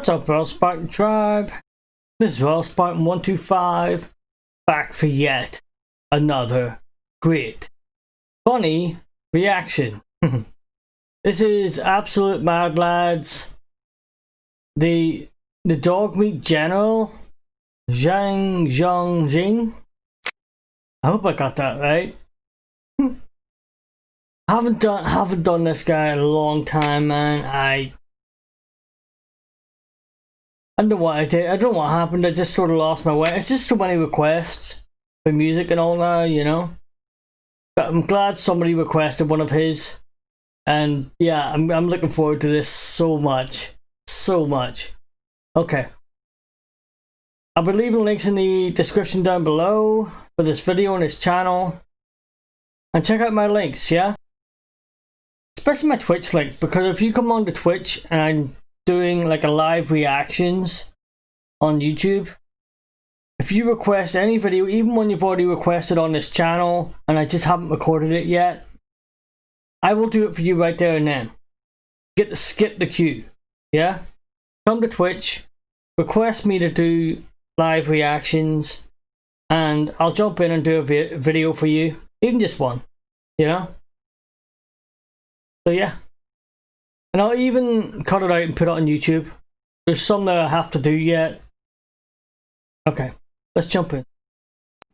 What's up, Well Spartan Tribe? This is Well Spartan 125, back for yet another great, funny reaction. This is absolute mad, lads. The Dogmeat General, Zhang Zongchang. I hope I got that right. Haven't done this guy in a long time, man. I don't know what I did. I don't know what happened. I just sort of lost my way. It's just so many requests for music and all now, you know. But I'm glad somebody requested one of his, and yeah, I'm looking forward to this so much, so much. Okay, I'll be leaving links in the description down below for this video and his channel, and check out my links, yeah. Especially my Twitch link, because if you come on to Twitch and I'm doing like a live reactions on YouTube, if you request any video, even when you've already requested on this channel and I just haven't recorded it yet, I will do it for you right there and then. Get to skip the queue, yeah? Come to Twitch, request me to do live reactions, and I'll jump in and do a video for you, even just one, you know? So yeah. And I'll even cut it out and put it on YouTube. There's some that I have to do yet. Okay, let's jump in.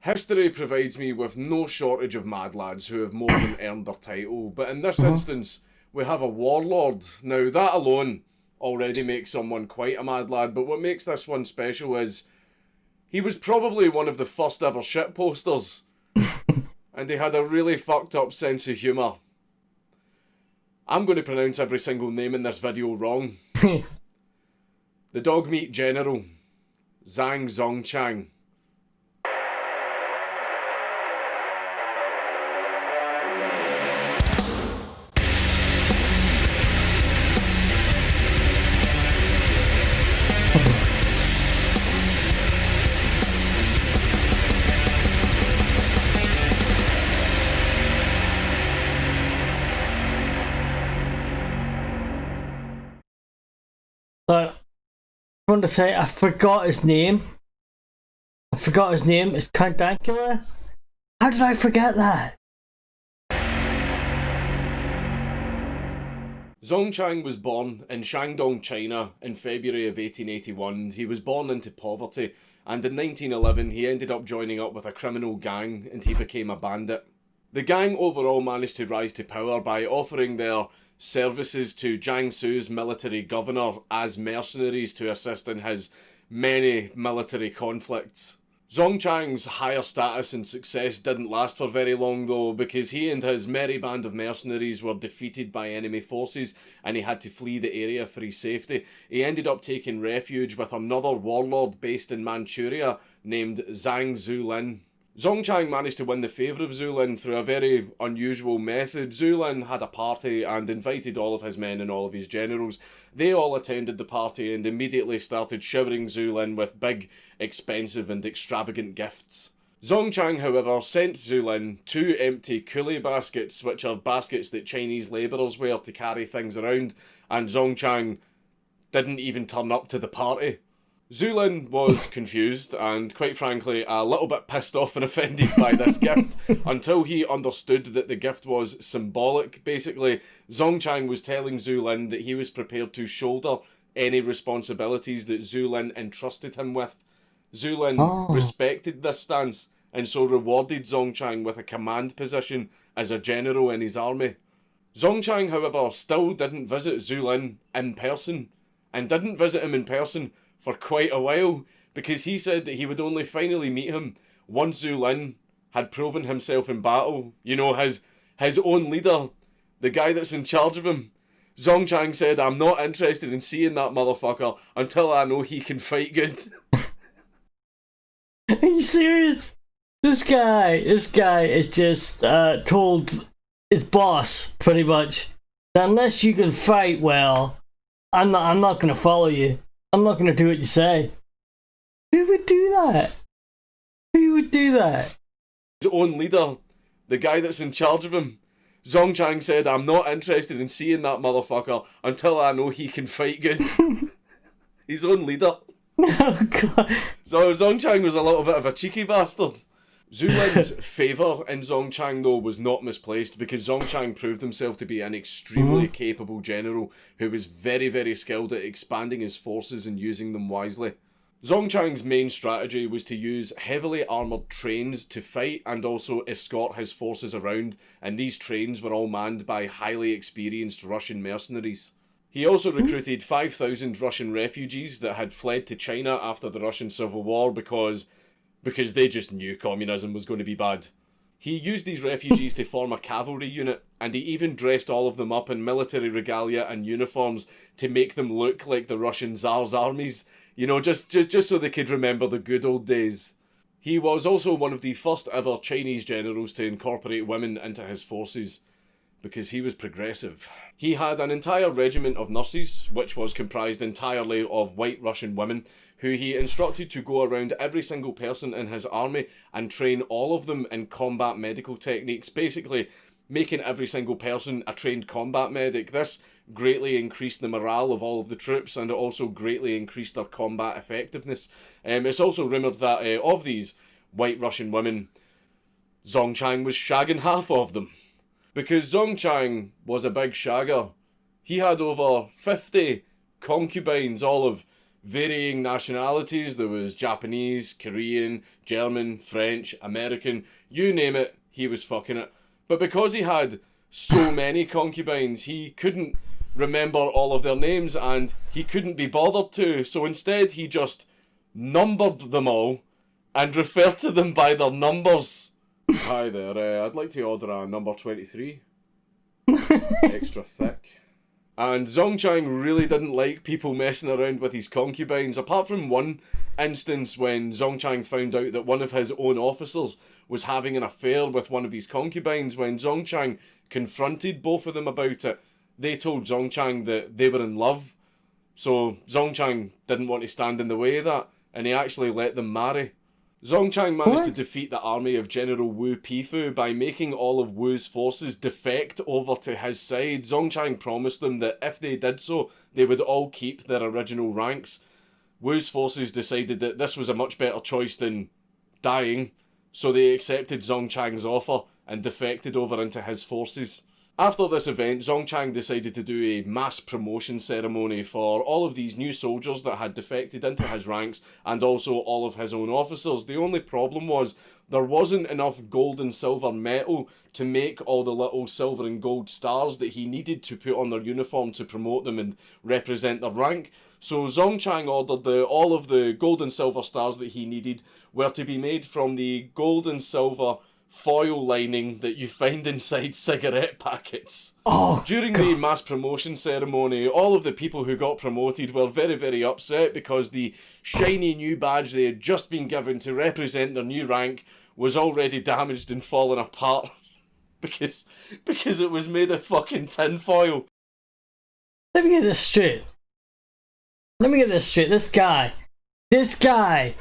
History provides me with no shortage of mad lads who have more than earned their title, but in this instance, we have a warlord. Now, that alone already makes someone quite a mad lad, but what makes this one special is he was probably one of the first ever shit posters, and he had a really fucked up sense of humour. I'm going to pronounce every single name in this video wrong. The Dogmeat General, Zhang Zongchang. So, I want to say I forgot his name. It's Count Dankula. How did I forget that? Zongchang was born in Shandong, China in February of 1881. He was born into poverty, and in 1911 he ended up joining up with a criminal gang and he became a bandit. The gang overall managed to rise to power by offering their services to Jiangsu's military governor as mercenaries to assist in his many military conflicts. Zongchang's higher status and success didn't last for very long though, because he and his merry band of mercenaries were defeated by enemy forces and he had to flee the area for his safety. He ended up taking refuge with another warlord based in Manchuria named Zhang Zulin. Zongchang managed to win the favour of Zulin through a very unusual method. Zulin had a party and invited all of his men and all of his generals. They all attended the party and immediately started showering Zulin with big, expensive and extravagant gifts. Zongchang, however, sent Zulin 2 empty coolie baskets, which are baskets that Chinese labourers wear to carry things around, and Zongchang didn't even turn up to the party. Zulin was confused and, quite frankly, a little bit pissed off and offended by this gift until he understood that the gift was symbolic. Basically, Zongchang was telling Zulin that he was prepared to shoulder any responsibilities that Zulin entrusted him with. Zulin respected this stance and so rewarded Zongchang with a command position as a general in his army. Zongchang, however, still didn't visit Zulin in person, and didn't visit him in person for quite a while, because he said that he would only finally meet him once Zulin had proven himself in battle. You know, his own leader, the guy that's in charge of him. Zongchang said, "I'm not interested in seeing that motherfucker until I know he can fight good." Are you serious? This guy is just told his boss, pretty much, that unless you can fight well, I'm not gonna follow you. I'm not going to do what you say. Who would do that? Who would do that? His own leader, the guy that's in charge of him. Zongchang said, "I'm not interested in seeing that motherfucker until I know he can fight good." his own leader. Oh god. So Zongchang was a little bit of a cheeky bastard. Zulin's favour in Zongchang, though, was not misplaced, because Zongchang proved himself to be an extremely capable general who was very, very skilled at expanding his forces and using them wisely. Zongchang's main strategy was to use heavily armoured trains to fight and also escort his forces around, and these trains were all manned by highly experienced Russian mercenaries. He also recruited 5,000 Russian refugees that had fled to China after the Russian Civil War because they just knew communism was going to be bad. He used these refugees to form a cavalry unit, and he even dressed all of them up in military regalia and uniforms to make them look like the Russian Tsar's armies, you know, just so they could remember the good old days. He was also one of the first ever Chinese generals to incorporate women into his forces, because he was progressive. He had an entire regiment of nurses, which was comprised entirely of white Russian women, who he instructed to go around every single person in his army and train all of them in combat medical techniques, basically making every single person a trained combat medic. This greatly increased the morale of all of the troops, and it also greatly increased their combat effectiveness. It's also rumoured that of these white Russian women, Zongchang was shagging half of them. Because Zongchang was a big shagger. He had over 50 concubines, all of varying nationalities. There was Japanese, Korean, German, French, American, you name it, he was fucking it. But because he had so many concubines, he couldn't remember all of their names, and he couldn't be bothered to, so instead he just numbered them all and referred to them by their numbers. Hi there, I'd like to order a number 23. Extra thick. And Zongchang really didn't like people messing around with his concubines, apart from one instance when Zongchang found out that one of his own officers was having an affair with one of his concubines. When Zongchang confronted both of them about it, they told Zongchang that they were in love. So Zongchang didn't want to stand in the way of that, and he actually let them marry. Zongchang managed to defeat the army of General Wu Pifu by making all of Wu's forces defect over to his side. Zongchang promised them that if they did so, they would all keep their original ranks. Wu's forces decided that this was a much better choice than dying, so they accepted Zongchang's offer and defected over into his forces. After this event, Zongchang decided to do a mass promotion ceremony for all of these new soldiers that had defected into his ranks, and also all of his own officers. The only problem was there wasn't enough gold and silver metal to make all the little silver and gold stars that he needed to put on their uniform to promote them and represent their rank. So Zongchang ordered that all of the gold and silver stars that he needed were to be made from the gold and silver foil lining that you find inside cigarette packets. During the mass promotion ceremony, all of the people who got promoted were very, very upset because the shiny new badge they had just been given to represent their new rank was already damaged and fallen apart because it was made of fucking tinfoil. Let me get this straight. This guy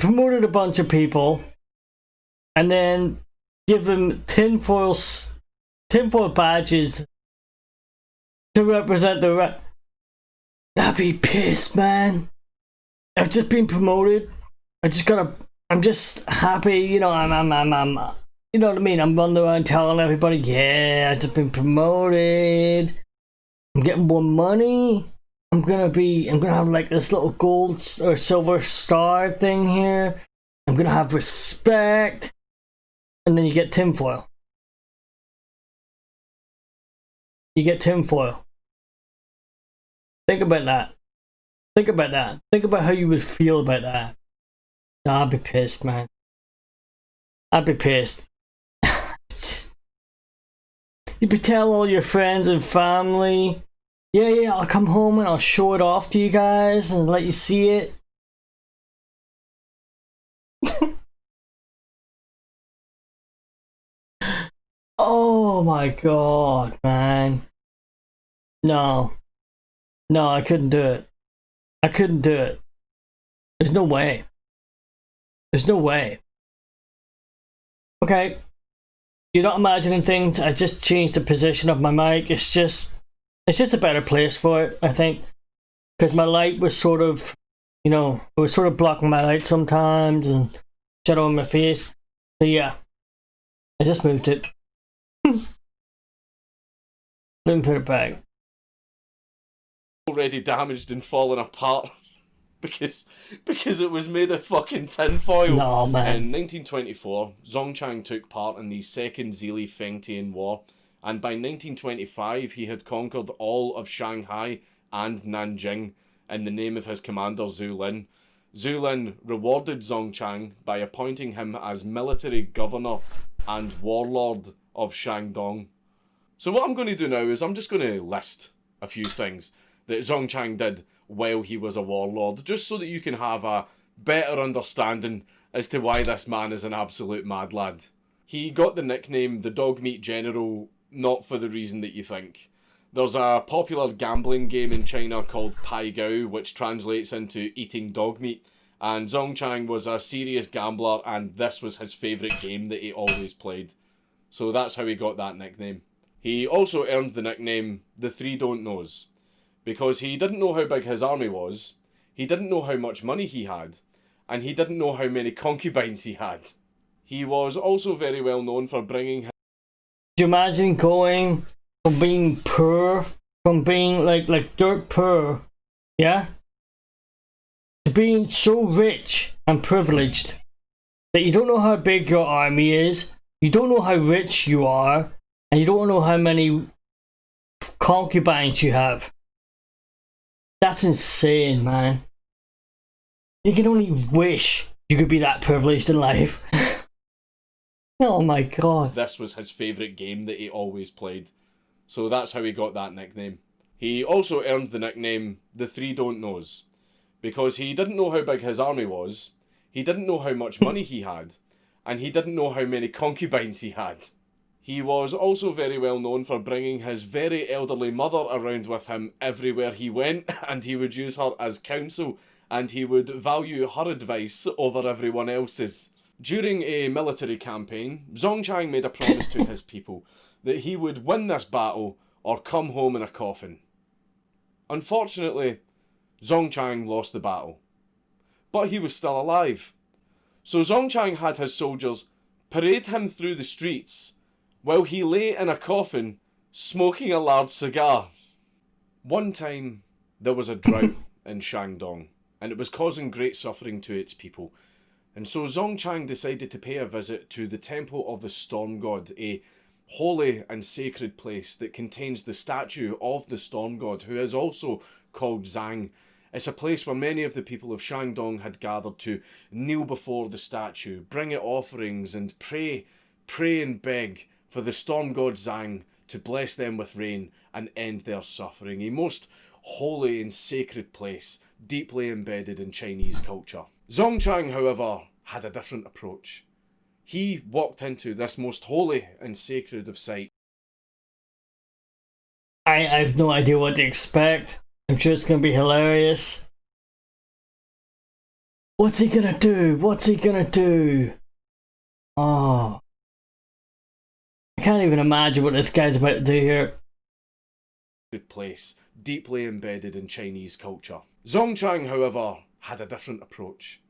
promoted a bunch of people and then give them tinfoil badges to represent the I'd be pissed, man. I've just been promoted. I'm just happy, you know, I'm you know what I mean? I'm running around telling everybody, yeah, I've just been promoted. I'm getting more money. I'm gonna have like this little gold or silver star thing here. I'm gonna have respect. And then you get tinfoil. Think about that. Think about how you would feel about that. I'd be pissed, man. I'd be pissed. You'd be telling all your friends and family, yeah, I'll come home and I'll show it off to you guys and let you see it. Oh my god, man. No, I couldn't do it. There's no way. Okay, you're not imagining things. I just changed the position of my mic. It's just a better place for it, I think. because my light was sort of, you know, it was sort of blocking my light sometimes and shadow on my face. So yeah, I just moved it. Let me put it back. Already damaged and fallen apart because it was made of fucking tinfoil. No, man. In 1924, Zongchang took part in the Second Zili Fengtian War, and by 1925 he had conquered all of Shanghai and Nanjing in the name of his commander Zhu Lin. Zhu Lin rewarded Zongchang by appointing him as military governor and warlord of Shandong. So what I'm going to do now is I'm just going to list a few things that Zongchang did while he was a warlord, just so that you can have a better understanding as to why this man is an absolute mad lad. He got the nickname the Dogmeat General not for the reason that you think. There's a popular gambling game in China called Pai Gao, which translates into eating dog meat, and Zongchang was a serious gambler and this was his favourite game that he always played. So that's how he got that nickname. He also earned the nickname the Three Don't Knows, because he didn't know how big his army was, he didn't know how much money he had, and he didn't know how many concubines he had. He was also very well known for bringing his... Could you imagine going from being poor, from being like dirt poor, yeah, to being so rich and privileged that you don't know how big your army is, you don't know how rich you are, and you don't know how many concubines you have. That's insane, man. You can only wish you could be that privileged in life. Oh my god. This was his favourite game that he always played. So that's how he got that nickname. He also earned the nickname the Three Don't Knows, because he didn't know how big his army was, he didn't know how much money he had, and he didn't know how many concubines he had. He was also very well known for bringing his very elderly mother around with him everywhere he went, and he would use her as counsel, and he would value her advice over everyone else's. During a military campaign, Zongchang made a promise to his people that he would win this battle or come home in a coffin. Unfortunately, Zongchang lost the battle, but he was still alive. So Zongchang had his soldiers parade him through the streets while he lay in a coffin smoking a large cigar. One time there was a drought in Shandong, and it was causing great suffering to its people. And so Zongchang decided to pay a visit to the Temple of the Storm God, a holy and sacred place that contains the statue of the Storm God, who is also called Zhang. It's a place where many of the people of Shandong had gathered to kneel before the statue, bring it offerings and pray and beg for the Storm God Zhang to bless them with rain and end their suffering. A most holy and sacred place, deeply embedded in Chinese culture. Zongchang, however, had a different approach. He walked into this most holy and sacred of sights. I have no idea what to expect. I'm sure it's going to be hilarious. What's he gonna do? What's he gonna do? Oh. I can't even imagine what this guy's about to do here. Good place, deeply embedded in Chinese culture. Zongchang, however, had a different approach.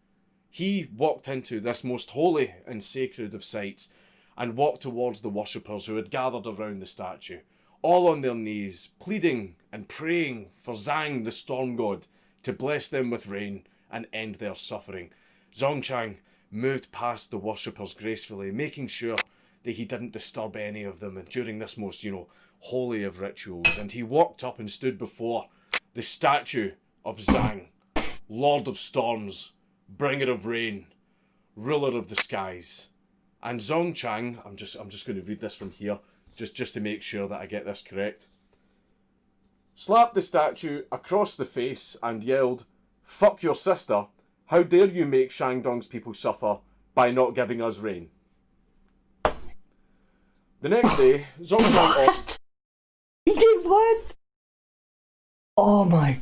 He walked into this most holy and sacred of sights and walked towards the worshippers who had gathered around the statue, all on their knees, pleading and praying for Zhang, the storm god, to bless them with rain and end their suffering. Zongchang moved past the worshippers gracefully, making sure that he didn't disturb any of them during this most, holy of rituals, and he walked up and stood before the statue of Zhang, Lord of Storms, Bringer of Rain, Ruler of the Skies. And Zongchang, I'm just going to read this from here, just to make sure that I get this correct, slapped the statue across the face and yelled, "Fuck your sister, how dare you make Shandong's people suffer by not giving us rain." The next day, Zongchang... He did what? Oh my...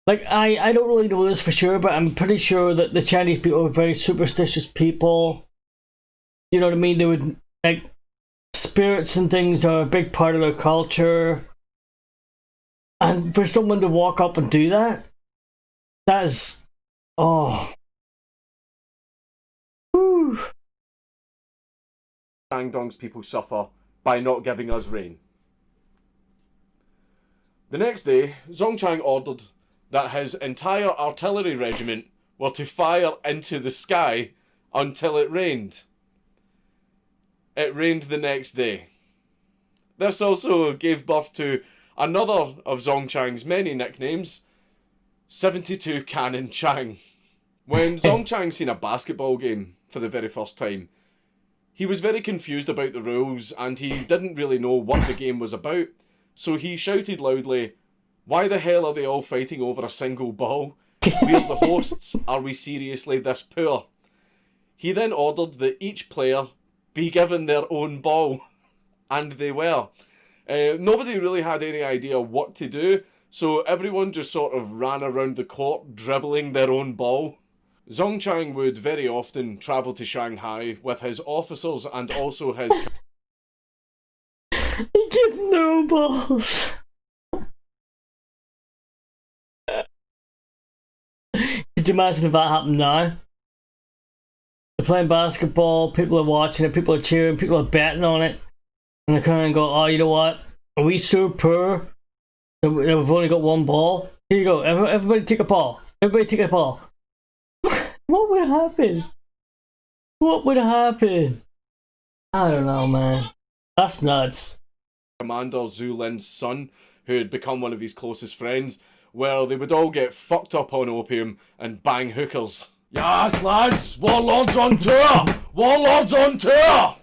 Like, I don't really know this for sure, but I'm pretty sure that the Chinese people are very superstitious people. You know what I mean? They would, like, spirits and things are a big part of their culture. And for someone to walk up and do that, That is... Oh. Whew. Shandong's people suffer by not giving us rain. The next day, Zongchang ordered that his entire artillery regiment were to fire into the sky until it rained. It rained the next day. This also gave birth to another of Zongchang's many nicknames, 72 Cannon Chang. When Zongchang seen a basketball game for the very first time, he was very confused about the rules and he didn't really know what the game was about, so he shouted loudly, "Why the hell are they all fighting over a single ball? We're the hosts, are we seriously this poor?" He then ordered that each player be given their own ball, and they were. Nobody really had any idea what to do, so everyone just sort of ran around the court dribbling their own ball. Zongchang would very often travel to Shanghai with his officers and also his... He gives no balls. Could you imagine if that happened now? They're playing basketball, people are watching it, people are cheering, people are betting on it, and they kind of go, "Oh, you know what? Are we so poor that we've only got one ball? Here you go, everybody take a ball. Everybody take a ball." What would happen? What would happen? I don't know, man. That's nuts. Commander Zhu Lin's son, who had become one of his closest friends, where they would all get fucked up on opium and bang hookers. Yes, lads! Warlords on tour! Warlords on tour!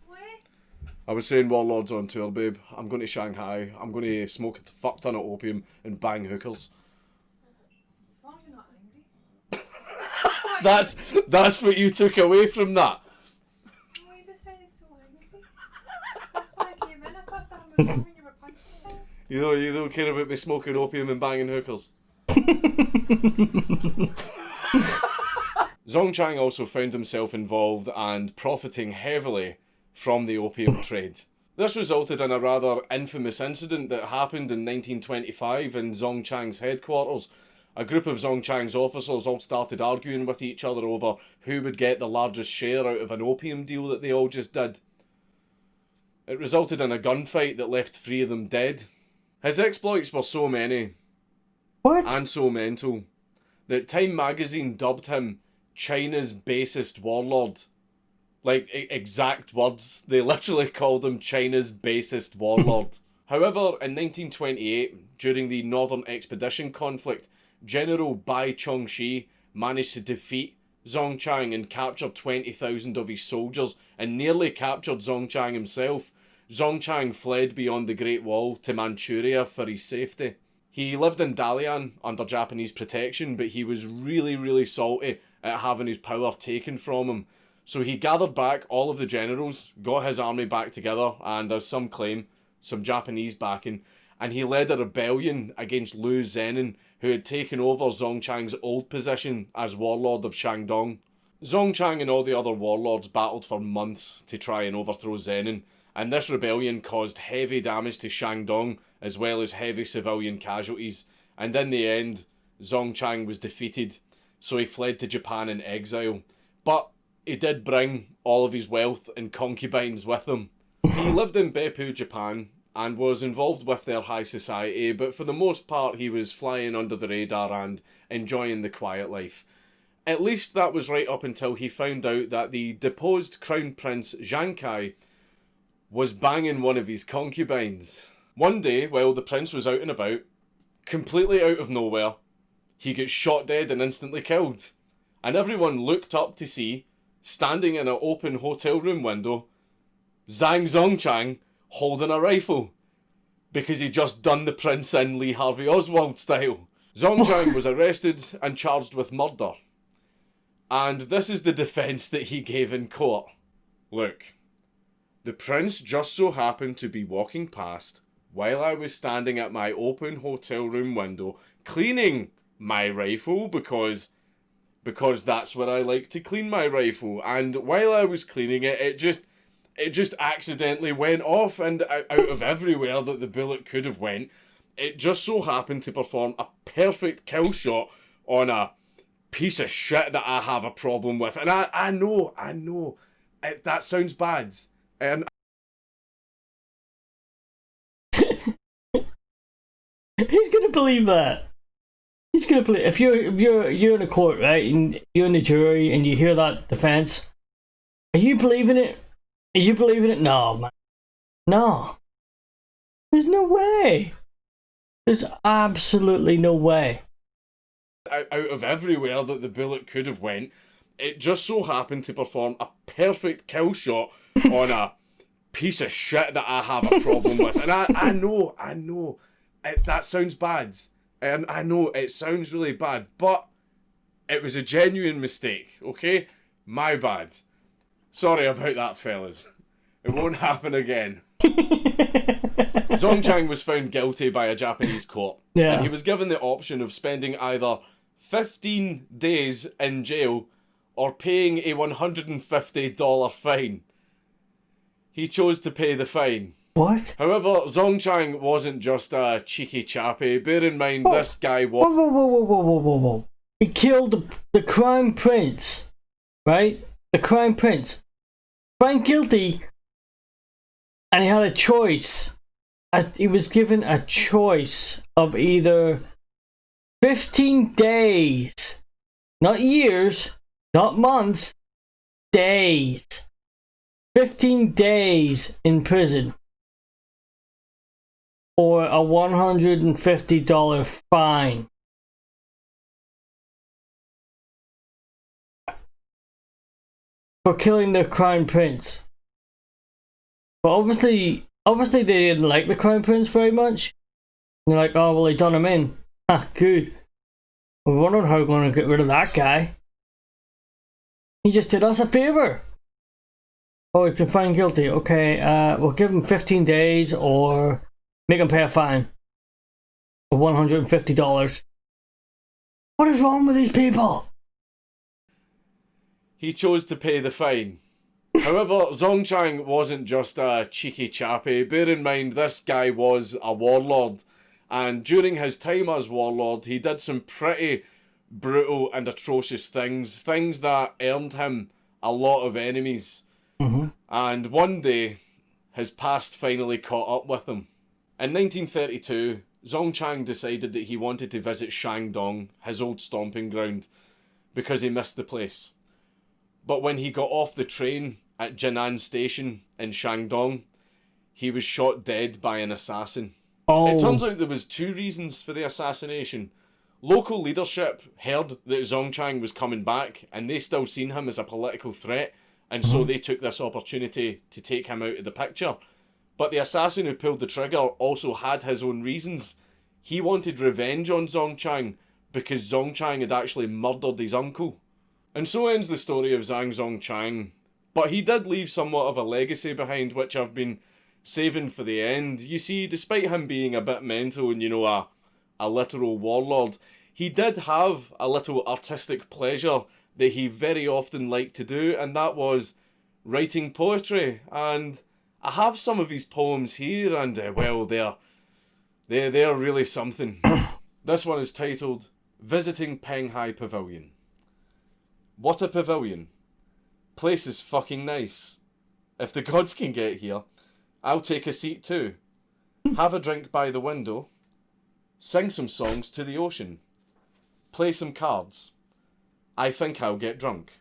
What? I was saying warlords on tour, babe. I'm going to Shanghai. I'm going to smoke a fuck ton of opium and bang hookers. As long as you're not angry. That's what you took away from that. Oh, you just sounded so angry. That's why I came in. I thought something was wrong when you were punching me. You don't care about me smoking opium and banging hookers. Zongchang also found himself involved and profiting heavily from the opium trade. This resulted in a rather infamous incident that happened in 1925 in Zongchang's headquarters. A group of Zongchang's officers all started arguing with each other over who would get the largest share out of an opium deal that they all just did. It resulted in a gunfight that left 3 of them dead. His exploits were so many and so mental that Time magazine dubbed him China's basest warlord. Like, exact words. They literally called him China's basest warlord. However, in 1928, during the Northern Expedition conflict, General Bai Chongxi managed to defeat Zongchang and capture 20,000 of his soldiers and nearly captured Zongchang himself. Zongchang fled beyond the Great Wall to Manchuria for his safety. He lived in Dalian under Japanese protection, but he was really salty at having his power taken from him. So he gathered back all of the generals, got his army back together, and as some claim, some Japanese backing, and he led a rebellion against Liu Zenin, who had taken over Zongchang's old position as warlord of Shandong. Zongchang and all the other warlords battled for months to try and overthrow Zenin, and this rebellion caused heavy damage to Shandong, as well as heavy civilian casualties, and in the end, Zongchang was defeated, so he fled to Japan in exile. But he did bring all of his wealth and concubines with him. He lived in Beppu, Japan, and was involved with their high society, but for the most part he was flying under the radar and enjoying the quiet life. At least that was right up until he found out that the deposed Crown Prince Zhang Kai was banging one of his concubines. One day, while the prince was out and about, completely out of nowhere, he gets shot dead and instantly killed. And everyone looked up to see, standing in an open hotel room window, Zhang Zongchang holding a rifle, because he just done the prince in Lee Harvey Oswald style. Zongchang was arrested and charged with murder. And this is the defence that he gave in court. Look, the prince just so happened to be walking past while I was standing at my open hotel room window cleaning my rifle because that's where I like to clean my rifle, and while I was cleaning it, it just accidentally went off, and out of everywhere that the bullet could have went, it just so happened to perform a perfect kill shot on a piece of shit that I have a problem with. And I know, that sounds bad. And He's gonna believe that. He's gonna believe if you're in a court, right, and you're in the jury and you hear that defense. Are you believing it? Are you believing it? No, man. No. There's no way. There's absolutely no way. out of everywhere that the bullet could have went, it just so happened to perform a perfect kill shot on a piece of shit that I have a problem with. And I know, that sounds bad. And I know it sounds really bad, but it was a genuine mistake, okay? My bad. Sorry about that, fellas. It won't happen again. Zongchang was found guilty by a Japanese court. Yeah. And he was given the option of spending either 15 days in jail or paying a $150 fine. He chose to pay the fine. What? However, Zongchang wasn't just a cheeky chappy. Bear in mind, this guy was... Whoa. He killed the Crown Prince, right? The Crown Prince. Found guilty, and he had a choice. He was given a choice of either 15 days, not years, not months, days. 15 days in prison, or a $150 fine. For killing the Crown Prince. But obviously they didn't like the Crown Prince very much. And they're like, oh, well, they done him in. Ah, good. We're wondering how we're going to get rid of that guy. He just did us a favour. Oh, he's been found guilty. Okay, we'll give him 15 days or make him pay a fine of $150. What is wrong with these people? He chose to pay the fine. However, Zongchang wasn't just a cheeky chappy. Bear in mind, this guy was a warlord. And during his time as warlord, he did some pretty brutal and atrocious things. Things that earned him a lot of enemies. Mm-hmm. And one day, his past finally caught up with him. In 1932, Zongchang decided that he wanted to visit Shandong, his old stomping ground, because he missed the place. But when he got off the train at Jinan Station in Shandong, he was shot dead by an assassin. Oh. It turns out there was two reasons for the assassination. Local leadership heard that Zongchang was coming back, and they still seen him as a political threat, and so they took this opportunity to take him out of the picture. But the assassin who pulled the trigger also had his own reasons. He wanted revenge on Zongchang because Zongchang had actually murdered his uncle. And so ends the story of Zhang Zongchang. But he did leave somewhat of a legacy behind, which I've been saving for the end. You see, despite him being a bit mental and, a literal warlord, he did have a little artistic pleasure that he very often liked to do, and that was writing poetry. And I have some of his poems here, and well, they're really something. This one is titled Visiting Penghai Pavilion. What a pavilion. Place is fucking nice. If the gods can get here, I'll take a seat too. Have a drink by the window. Sing some songs to the ocean. Play some cards. I think I'll get drunk.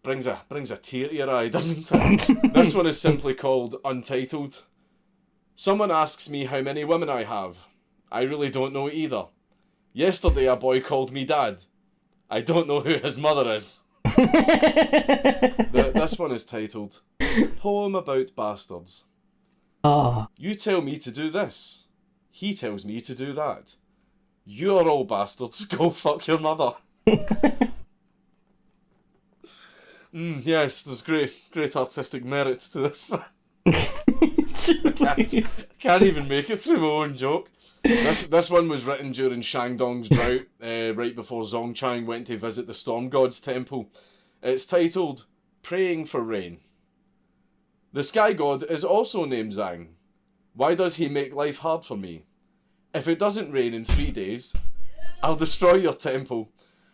Brings a tear to your eye, doesn't it? This one is simply called Untitled. Someone asks me how many women I have. I really don't know either. Yesterday a boy called me dad. I don't know who his mother is. This one is titled Poem About Bastards. Oh. You tell me to do this. He tells me to do that. You're all bastards. Go fuck your mother. Yes, there's great artistic merit to this one. I can't even make it through my own joke. This one was written during Shandong's drought, right before Zongchang went to visit the Storm God's temple. It's titled Praying for Rain. The Sky God is also named Zhang. Why does he make life hard for me? If it doesn't rain in 3 days, I'll destroy your temple.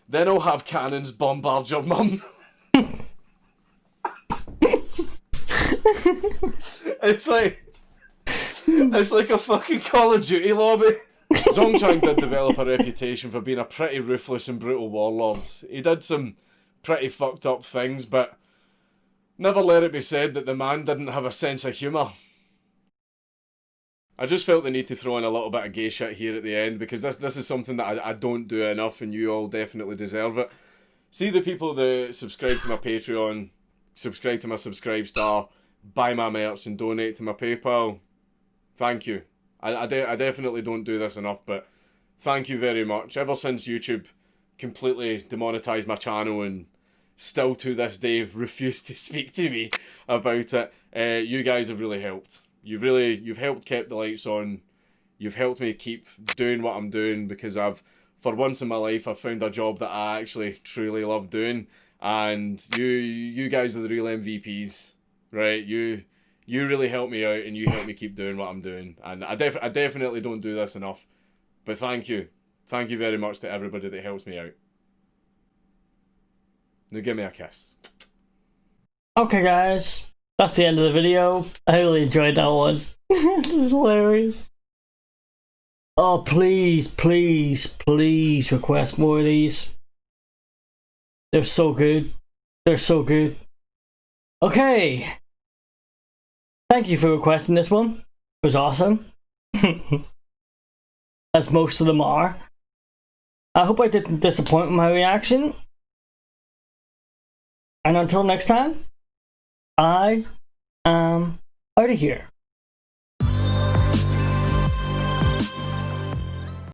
Then I'll have cannons bombard your mum. It's like a fucking Call of Duty lobby. Zongchang did develop a reputation for being a pretty ruthless and brutal warlord. He did some pretty fucked up things, but never let it be said that the man didn't have a sense of humour. I just felt the need to throw in a little bit of gay shit here at the end, because this is something that I don't do enough, and you all definitely deserve it. See the people that subscribe to my Patreon, subscribe to my Subscribestar, buy my merch and donate to my PayPal. Thank you. I definitely don't do this enough, but thank you very much. Ever since YouTube completely demonetized my channel and still to this day refused to speak to me about it, you guys have really helped. You've helped keep the lights on. You've helped me keep doing what I'm doing, because for once in my life, I've found a job that I actually truly love doing, and you guys are the real MVPs, right? You really help me out, and you help me keep doing what I'm doing. And I definitely don't do this enough. But thank you. Thank you very much to everybody that helps me out. Now give me a kiss. Okay, guys. That's the end of the video. I really enjoyed that one. This is hilarious. Oh, please, please, please request more of these. They're so good. They're so good. Okay. Thank you for requesting this one. It was awesome. As most of them are. I hope I didn't disappoint with my reaction. And until next time, I am out of here.